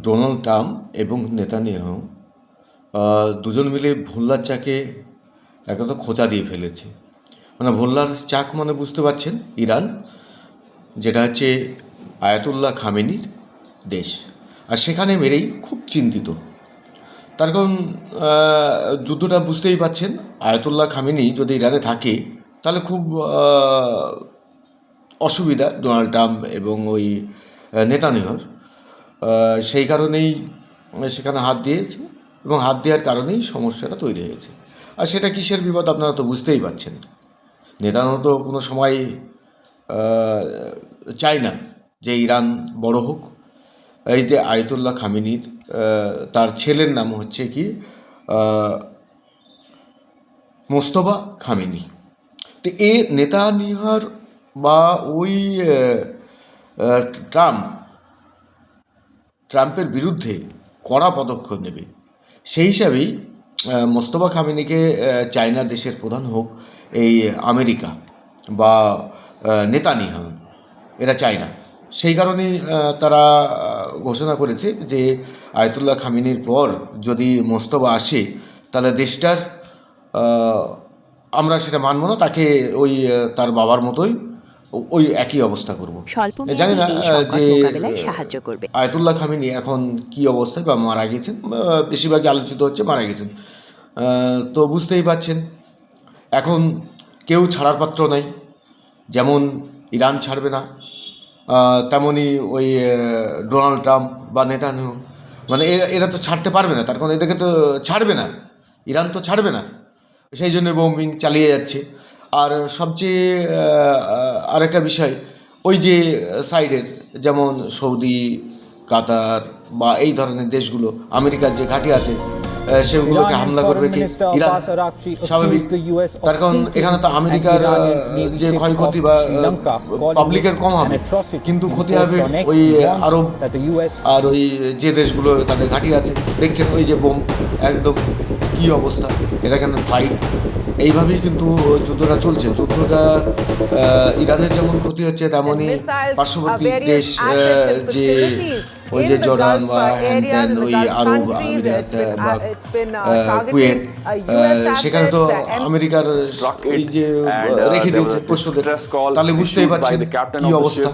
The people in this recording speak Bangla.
ডোনাল্ড ট্রাম্প এবং নেতানিয়াহু দুজন মিলে ভোল্লার চাকে একে খোঁচা দিয়ে ফেলেছে। মানে ভোল্লার চাক মানে বুঝতে পারছেন, ইরান, যেটা হচ্ছে আয়াতুল্লাহ খামেনির দেশ। আর সেখানে মেরেই খুব চিন্তিত। তার কারণ যুদ্ধটা বুঝতেই পাচ্ছেন, আয়াতুল্লাহ খামেনি যদি ইরানে থাকে তাহলে খুব অসুবিধা ডোনাল্ড ট্রাম্প এবং ওই নেতানিয়াহুর। সেই কারণেই সেখানে হাত দিয়েছে এবং হাত দেওয়ার কারণেই সমস্যাটা তৈরি হয়েছে। আর সেটা কিসের বিপদ আপনারা তো বুঝতেই পারছেন। নেতানিয়াহু তো কোনো সময় চায় না যে ইরান বড় হোক। এই যে আয়াতুল্লাহ খামেনির তার ছেলের নাম হচ্ছে কি মোস্তফা খামেনি। তো এ নেতানিয়াহুর বা ওই ট্রাম্পের বিরুদ্ধে কড়া পদক্ষেপ নেবে। সেই হিসাবেই মোস্তফা খামেনিকে চায়না দেশের প্রধান হোক এই আমেরিকা বা নেতানিয়াহু, এরা চায় না। সেই কারণেই তারা ঘোষণা করেছে যে আয়াতুল্লাহ খামেনির পর যদি মোস্তফা আসে তাহলে দেশটার আমরা সেটা মানব না, তাকে ওই তার বাবার মতোই ওই একই অবস্থা করব। জানি না যে আয়াতুল্লাহ খামেনি এখন কি অবস্থায় বা মারা গেছেন, বেশিরভাগই আলোচিত হচ্ছে মারা গেছেন। তো বুঝতেই পাচ্ছেন এখন কেউ ছাড়ার পাত্র নাই। যেমন ইরান ছাড়বে না, তেমনই ওই ডোনাল্ড ট্রাম্প বা নেতানিয়াহু, মানে এরা তো ছাড়তে পারবে না। তার কারণ এদেরকে তো ছাড়বে না, ইরান তো ছাড়বে না। সেই জন্য বোম্বিং চালিয়ে যাচ্ছে। আর সবচেয়ে আরেকটা বিষয়, ওই যে সাইডের যেমন সৌদি, কাতার বা এই ধরনের দেশগুলো, আমেরিকার যে ঘাঁটি আছে সেগুলোকে হামলা করবে কি ইরান, স্বাভাবিক। তার কারণ এখানে তো আমেরিকার যে ক্ষয়ক্ষতি বা পাবলিকের কম হবে, কিন্তু ক্ষতি হবে ওই আরব আর ওই যে দেশগুলো তাদের ঘাঁটি আছে। দেখছেন ওই যে বোম, একদম কী অবস্থা, এটা কেন ফাইট। এইভাবেই কিন্তু যুদ্ধটা চলছে। যুদ্ধটা ইরানের যেমন ক্ষতি হচ্ছে, তেমনই পার্শ্ববর্তী দেশ যে ওই যে জর্ডান বা হ্যান ত্যান ওই আরব আমিরাত বা কুয়েত, সেখানে তো আমেরিকার ওই যে রেখে দিয়েছে পোষ্যদের। তাহলে বুঝতেই পারছেন কী অবস্থা।